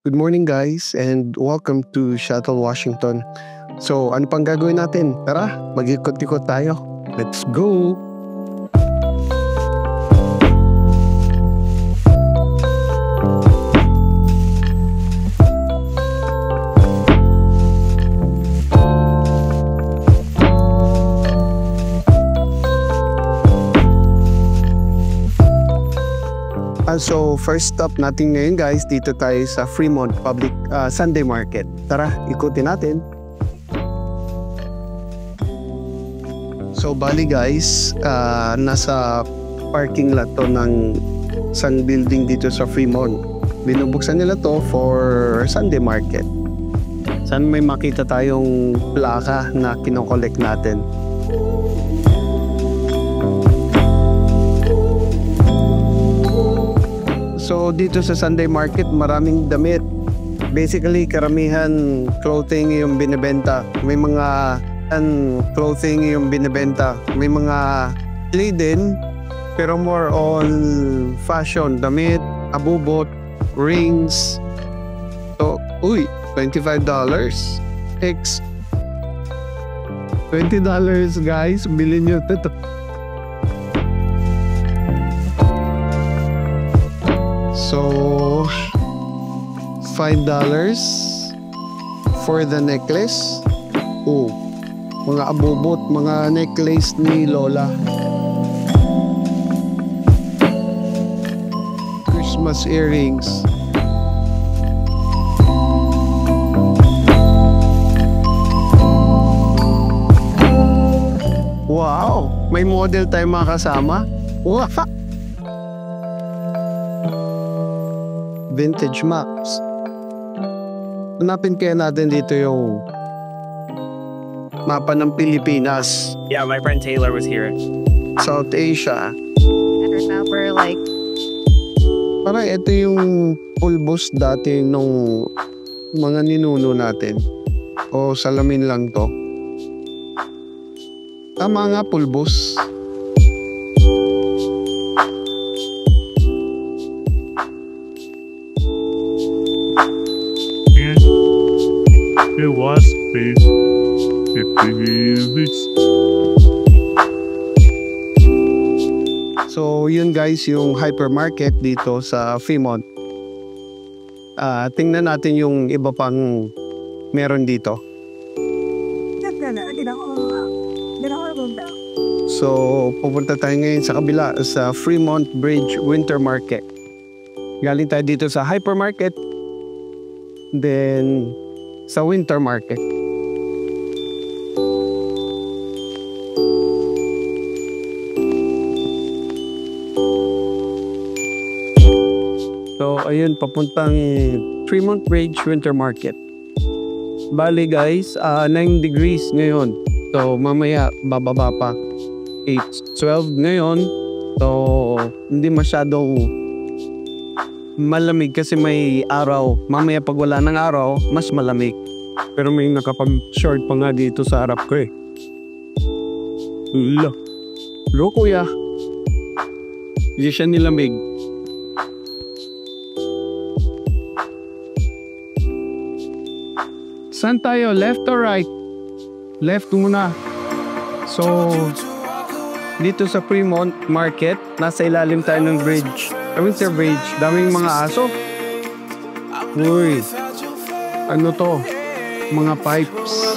Good morning guys and welcome to Shuttle Washington. So ano pang gagawin natin? Tara, mag-ikot-ikot tayo. Let's go! So first stop natin ngayon guys, dito tayo sa Fremont Public Sunday Market. Tara, ikutin natin. So bali guys, nasa parking lot to ng isang building dito sa Fremont. Binubuksan nila to for Sunday Market. Saan may makita tayong plaka na kinokollect natin. So dito sa Sunday Market, maraming damit. Basically, karamihan clothing yung binebenta. May mga clothing yung binebenta. May mga din, pero more on fashion, damit, abubot, rings. So, uy, $25. $20 guys, bilhin nyo ito. So, $5 for the necklace. Oh, mga abubot, mga necklace ni Lola. Christmas earrings. Wow, may model tayo mga kasama. Wow. Vintage maps. Hanapin kaya natin dito yung mapa ng Pilipinas. Yeah, my friend Taylor was here. South Asia. I remember like Parang ito yung pulbos dati nung mga ninuno natin. O salamin lang to. Tama nga, pulbos. It was big. So yun guys, yung hypermarket dito sa Fremont. Tingnan natin yung iba pang meron dito. So pupunta tayo ngayon sa kabila, sa Fremont Bridge Winter Market. Galing tayo dito sa hypermarket, then sa winter market. So ayun, papuntang Fremont Bridge Winter Market. Bali guys, 9 degrees ngayon. So mamaya bababa pa. 8-12 ngayon. So hindi masyadong malamig kasi may araw. Mamaya pag wala ng araw, mas malamig. Pero may nakapag-short pa nga dito sa harap ko eh. Hello kuya. Hindi siya nilamig. Saan tayo? Left or right? Left muna. So, dito sa Fremont Market, nasa ilalim tayo ng bridge. Winter Bridge. Daming mga aso. Uy. Ano to? Mga pipes.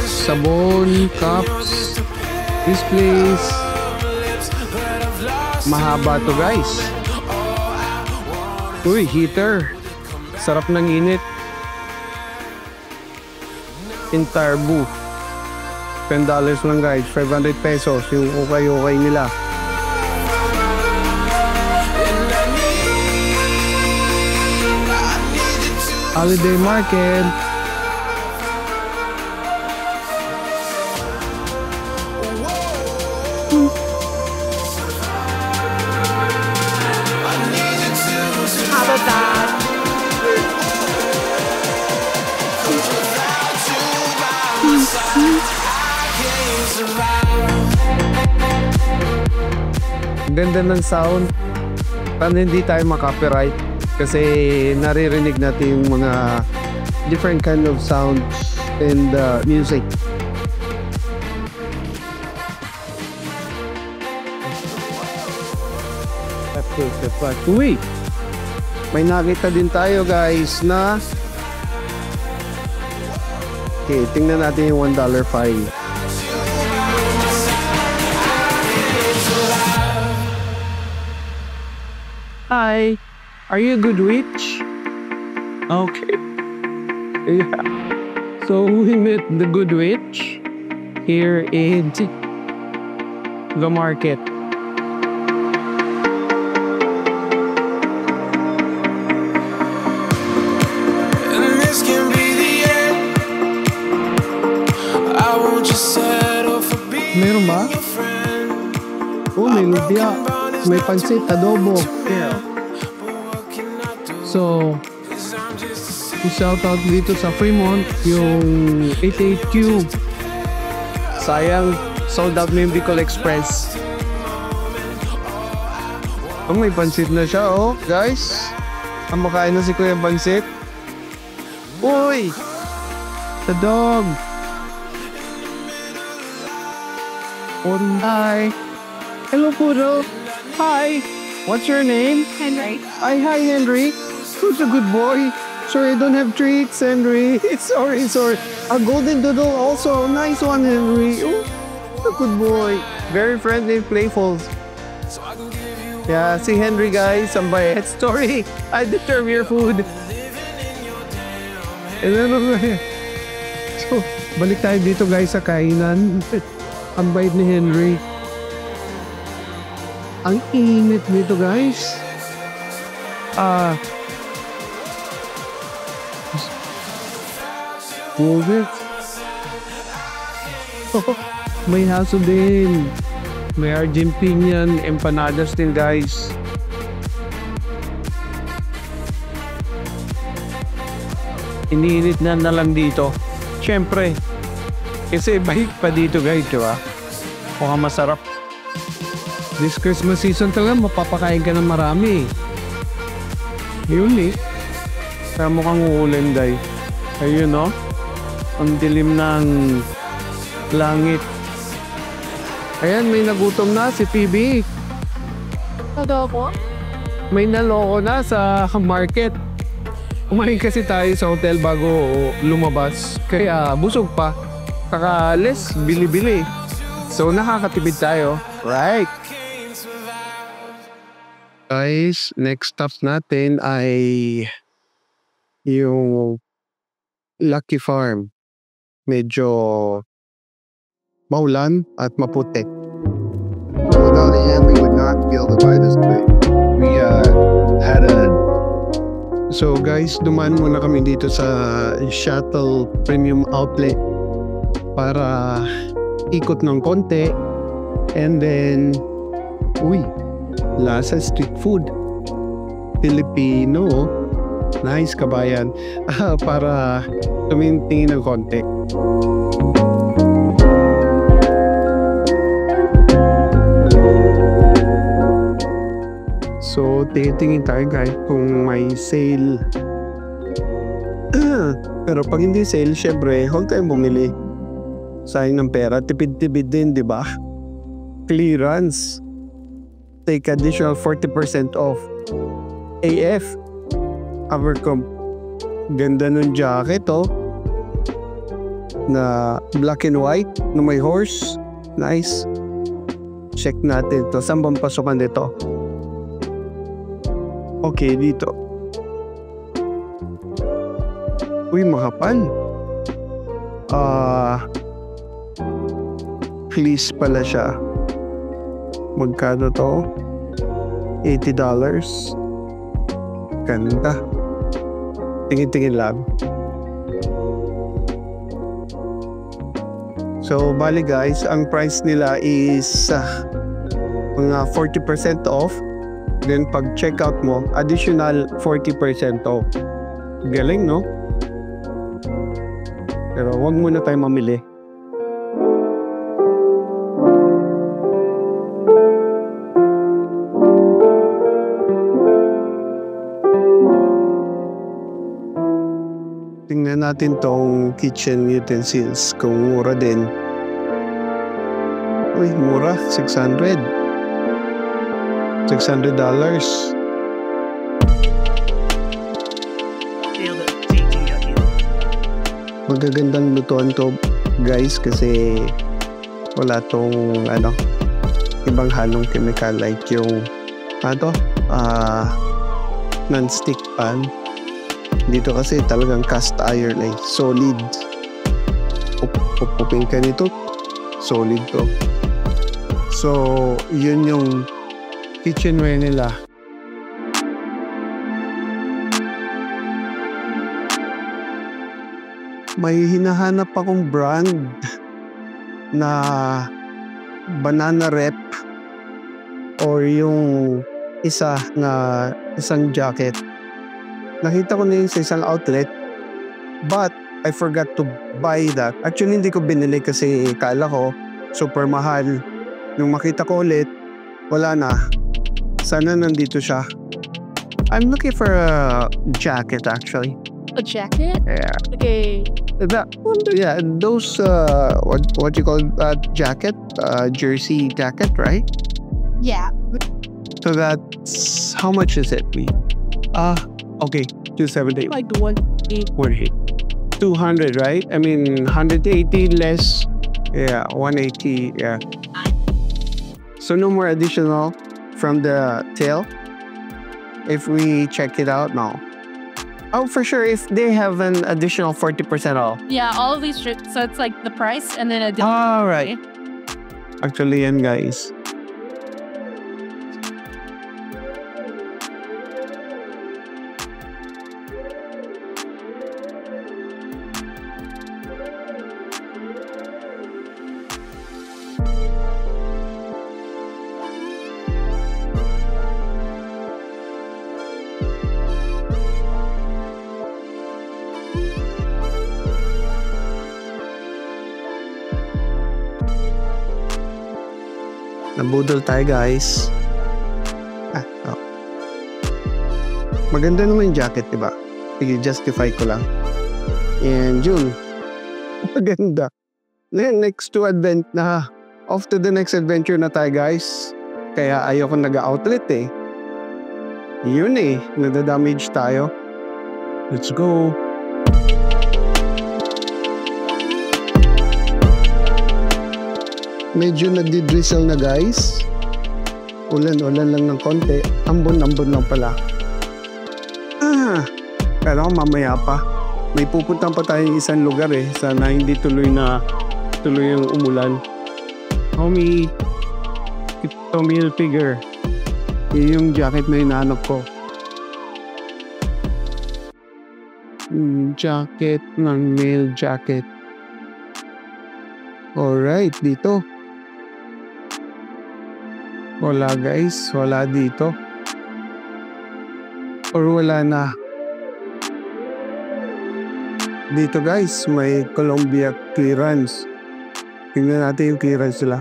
Sabon, cups, displays. Mahaba to guys. Uy, heater. Sarap ng init. Entire booth. $10 lang guys, 500 pesos yung okay nila. Holiday market. how about that? Ganda ng sound. Para hindi tayo makopyright kasi naririnig natin yung mga different kind of sounds and music. Uy! May nakita din tayo guys na okay, tingnan natin yung $1 fine. Hi, are you a good witch? Okay. Yeah. So we met the good witch here in the market. Meron ba? Oh, may lumpia. May pansit, adobo. Yeah. So, shout out dito sa Fremont, yung 88Q. Sayang, sold out na yung Bicol Express. Oh, may pansit na siya, oh. Guys, ang makain na si Kuya Pansit. Uy! The dog! Hi! Hello, Poodle! Hi! What's your name? Henry. Hi, Henry. Who's a good boy? Sorry, I don't have treats, Henry. Sorry. A golden doodle also. Nice one, Henry. Oh, a good boy. Very friendly and playful. Yeah, si Henry guys, ang bayad. Story. I deserve your food. And then, so, balik tayo dito guys sa kainan. Ang bayad ni Henry. Ang init dito guys. Move it. May haso din. May Argentinian empanadas din guys. Iniinit na lang dito. Siyempre. Kasi bahig pa dito guys, diba? Mukhang masarap. This Christmas season talaga, mapapakain ka ng marami. Yun eh. Kaya mukhang uulan day. Ayun no? Ang dilim ng langit. Ayan, may nagutom na si PB. Adobo? May naloko na sa market. Kumain kasi tayo sa hotel bago lumabas. Kaya busog pa. Kakaalis, bili-bili. So nakakatipid tayo. Right. Guys, next stop natin ay yung Lucky Farm. Medyo maulan at maputi. So without him, we would not be able to buy this thing. We had a... So guys, dumaan muna kami dito sa Shuttle Premium Outlet para ikot ng konti. And then, lasa street food. Filipino. Nice kabayan. Para tumintingin ng konti. So, tingin tayo guys kung may sale. Pero pag hindi sale, syempre, huwag tayong bumili. Sayang ng pera. Tipid-tipid din, di ba? Clearance. Take additional 40% off. AF. Abercrombie. Ganda ng jacket, oh. Na black and white, na may horse. Nice. Check natin ito. Saan bang pasukan dito? Okay, dito. Uy, makapal. Fleece pala siya. Magkano to? $80. Ganda. Tingin-tingin lang. So, bali guys, ang price nila is mga 40% off. Then, pag checkout mo, additional 40% off. Galing, no? Pero huwag muna tayo mamili. Tingnan natin tong kitchen utensils kung mura din. Uy, mura. $600. Magagandang lutuan to, guys, kasi wala tong ibang halong chemical like yung non-stick pan. Dito kasi talagang cast iron solid. Pupupin ka nito, solid to. So, yun yung kitchenware nila. May hinahanap akong brand na banana rep or yung isang jacket. Nakita ko na yun sa isang outlet, but I forgot to buy that. Actually, hindi ko binili kasi kala ko super mahal. Nung makita ko ulit, wala na. Sana nandito siya. I'm looking for a jacket actually. A jacket? Yeah. Okay. Those what you call jacket? Jersey jacket, right? Yeah. So that's how much is it? Okay, 270. Like the 180. 200, right? I mean, 180 less. Yeah, 180. Yeah. So no more additional from the tail. If we check it out now. Oh, for sure. If they have an additional 40% off. Yeah, all of these strips. So it's like the price and then a All right. Actually, yan guys. Nabudol tayo guys. Maganda naman yung jacket, diba? Sige, justify ko lang. And yun. Maganda. Next to off to the next adventure na tayo guys. Kaya ayoko nag-outlet eh. Yun eh. Nadadamage tayo. Let's go. Medyo nagdi-drizzle na guys. Ulan-ulan lang ng konti. Ambon-ambon lang pala. Pero mamaya pa. May pupuntahan pa tayong isang lugar eh. Sana hindi tuloy yung umulan. Homie, Tommy Hilfiger. Yung jacket na hinahanap ko. Jacket ng male jacket. Alright, dito. Wala guys, wala dito. Or wala na. Dito guys, may Columbia clearance. Tingnan natin yung clearance nila.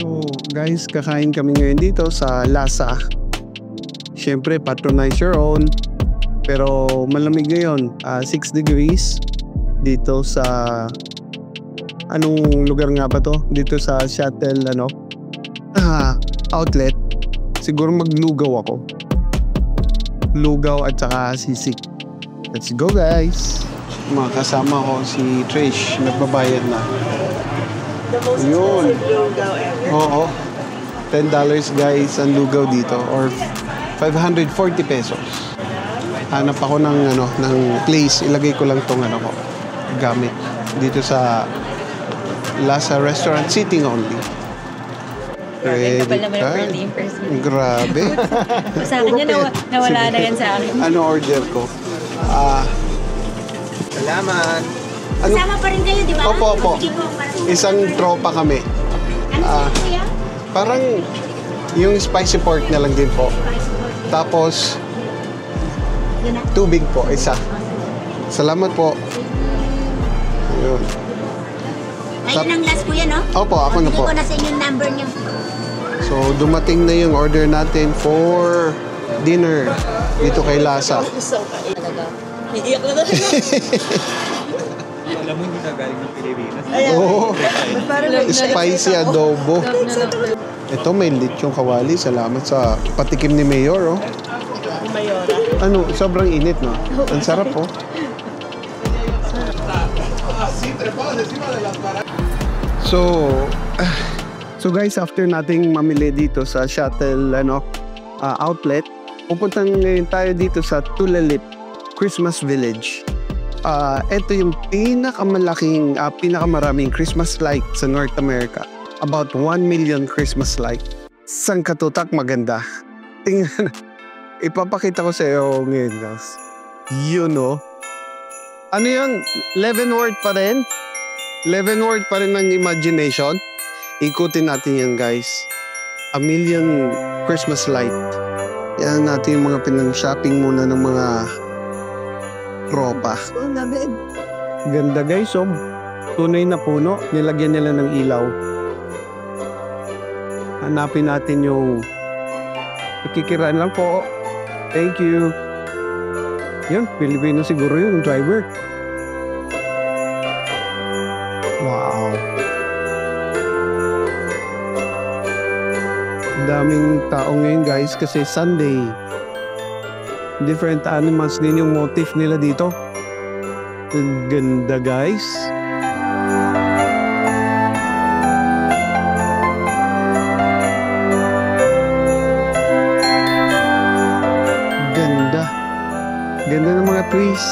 So guys, kakain kami ngayon dito sa Lasa. Siyempre, patronize your own. Pero malamig ngayon, 6 degrees dito sa anong lugar nga ba to? Dito sa Shuttle outlet. Siguro maglugaw ako. Lugaw at saka sisig. Let's go guys. Mga kasama ko si Trish, nagbabayad na. Yun. Oo. $10 guys ang lugaw dito or 540 pesos. Hanap ako ng place, ilagay ko lang tong gamit dito sa Lasa Restaurant, sitting only. Grabe ka pala naman yung person. Grabe. Sa akin yan, nawala na yan sa akin. Ano order ko? Salamat. Kasama pa rin kayo, di ba? Opo. Isang tropa kami. Ano kuya? Parang yung spicy pork na lang din po. Tapos tubig po, isa. Salamat po. Ayun. Ay, Ayun ang last kuya, no? Opo, ako na po. Hindi ko na sa inyo yung number niyo. So, dumating na yung order natin for dinner dito kay Lasa. Iiyak na talaga. Alam mo, hindi na galing ng Pilipinas. Oo. Spicy adobo. Ito, may lechong kawali. Salamat sa patikim ni Mayor, oh. Mayora. Ano, sobrang init, no? Ang sarap, oh. So guys, after nating mamili dito sa shuttle outlet, pupunta ngayon tayo dito sa Tulalip Christmas Village. Ito yung pinakamaraming Christmas light sa North America. About 1 million Christmas light. Sangkatutak maganda. Tingnan. Ipapakita ko sa iyo ngayon, guys. Yun, oh. Ano yun? Leavenworth pa rin? Leavenworth pa rin ng imagination? Ikutin natin yan, guys. A million Christmas light. Yan natin yung mga pinang-shopping muna ng mga tropa. Ganda, guys, oh. Tunay na puno. Nilagyan nila ng ilaw. Hanapin natin yung nakikiraan lang po. Thank you. Yan, Pilipino siguro yung driver. Wow. Daming tao ngayon, guys, kasi Sunday. Different animals din yung motif nila dito. Ang ganda, guys. Ganda ng mga trees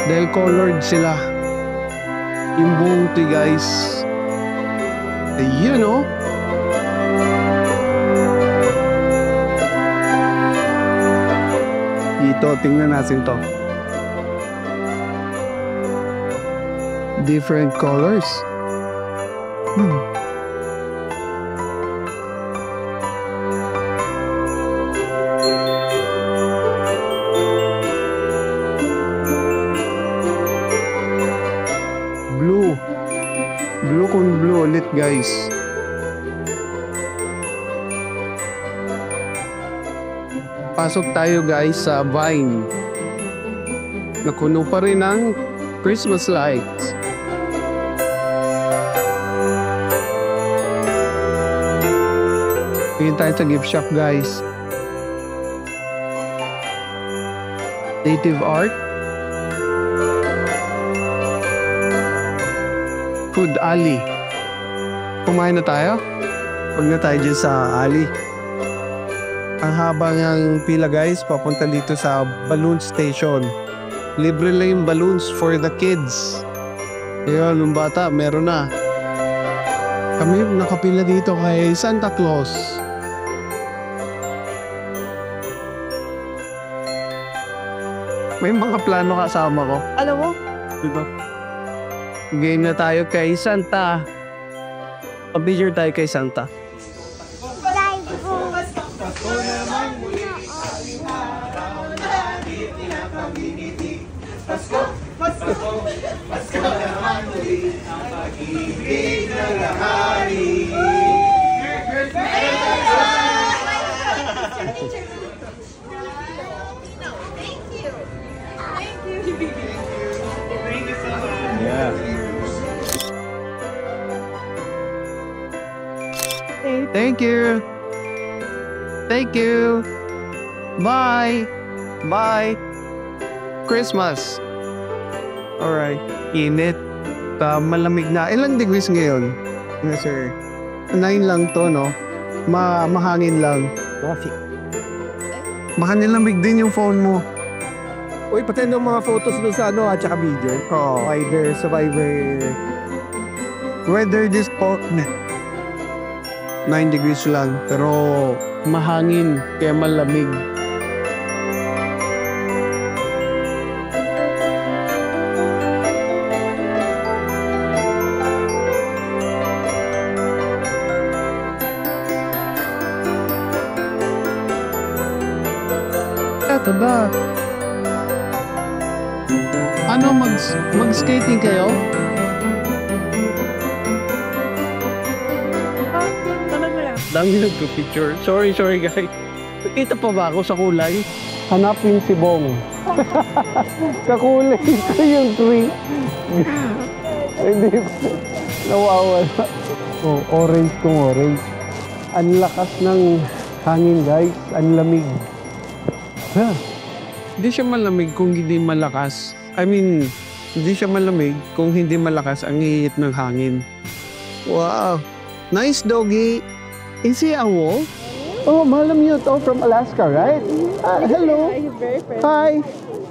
dahil colored sila. Yung buong tree, guys. Ayun, oh. Dito, tingnan natin to. Different colors. Blue kung blue ulit, guys. Pasok tayo, guys, sa Vine. Nakuno pa rin ng Christmas lights. Tingin tayo sa gift shop, guys. Native art. Food alley. Kumain na tayo? Huwag na tayo dyan sa alley. Ang haba ng pila, guys, papunta dito sa balloon station. Libre lang yung balloons for the kids. Ayun, yung bata, meron na. Kami nakapila dito kay Santa Claus. May mga plano kasama ko. Alam mo? Diba? Game na tayo kay Santa. Pabigure tayo kay Santa. Yeah. Thank you. Thank you. Bye. Bye. Christmas. Alright. Init. Malamig na. Ilang degrees ngayon? Yes, sir. 9 lang to, no? Mahangin lang. Baka nilamig din yung phone mo. Uy, pati ng mga photos doon sa at saka video. Oh. Survivor. Weather this po. 9 degrees lang. Pero mahangin. Kaya malamig. Ito ba? Ano, mag-skating kayo? dami nagpipicture. Sorry guys. Nakita pa ba ako sa kulay? Hanapin si Bong. Kakulay ko yung tree. Hindi nawawala. Oh, orange kung orange. Ang lakas ng hangin guys. Ang lamig. Huh. Hindi siya malamig kung hindi malakas. I mean, hindi siya malamig kung hindi malakas ang hihit ng hangin. Wow! Nice doggy! Is he a wolf? Oh, Malamute. Oh, from Alaska, right? Hello! Hi!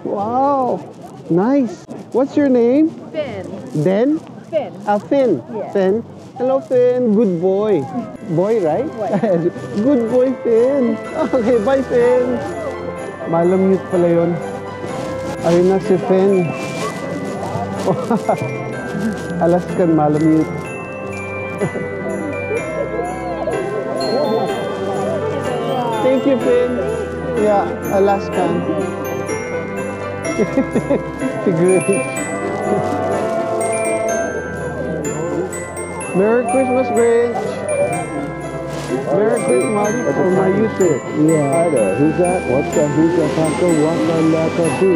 Wow! Nice! What's your name? Finn. Den? Finn. Finn. Yeah. Finn. Hello, Finn. Good boy. Boy, right? Good boy, Finn. Okay, bye, Finn. Malamute pala yun. Ayun na si Finn. Alaskan Malamute. Thank you, Finn. Yeah, Alaskan. Great. Merry Christmas, Grinch. Merry Christmas from my YouTube. Yeah. Hi there. Who's that? What's that? Who's that? Taco? What's that? Lata? Who?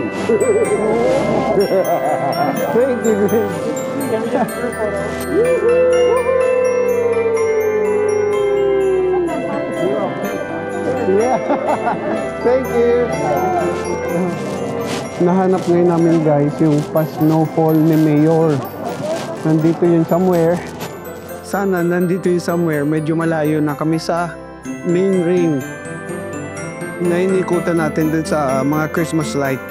Thank you, Grinch. Yeah. Thank you. Nahanap ngayon namin guys yung pa-snowfall ni Mayor. Nandito yun somewhere. Sana nandito yun somewhere. Medyo malayo na kami sa main ring. Na inikutan natin dun sa mga Christmas light.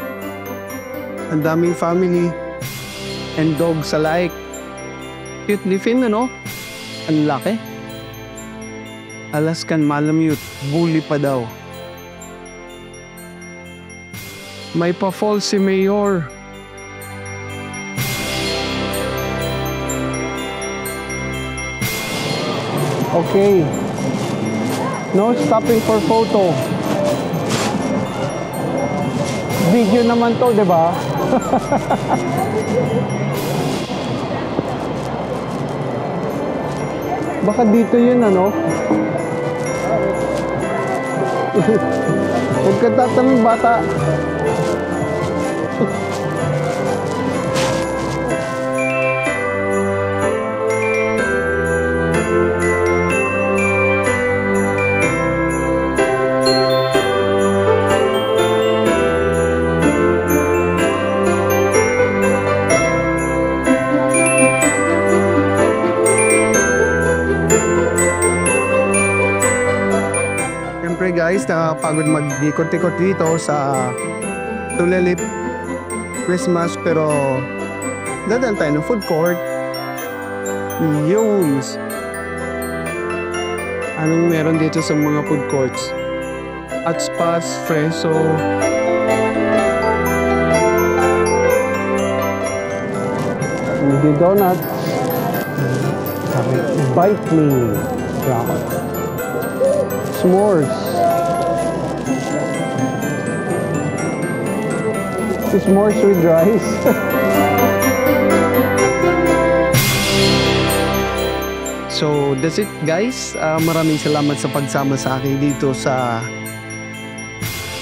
Ang daming family and dogs alike. Cute ni Finn, ano? Ang laki. Alaskan Malamute, bully pa daw. May pa-fall si Mayor. Okay. No stopping for photo. Video naman to, di ba? Baka dito yun, ano? Huwag ka tatanong bata. Guys, nakapagod mag-ikot-ikot dito sa Tulelip Christmas, pero dadaan tayo ng food court. Yunes! Anong meron dito sa mga food courts? At Spas, Freso. Mini donuts. Bite me. S'mores. S'mores with rice. So, that's it guys. Maraming salamat sa pagsama sa akin dito sa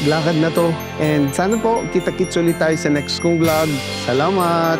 lakad na to. And sana po, kita-kits ulit tayo sa next kong vlog. Salamat!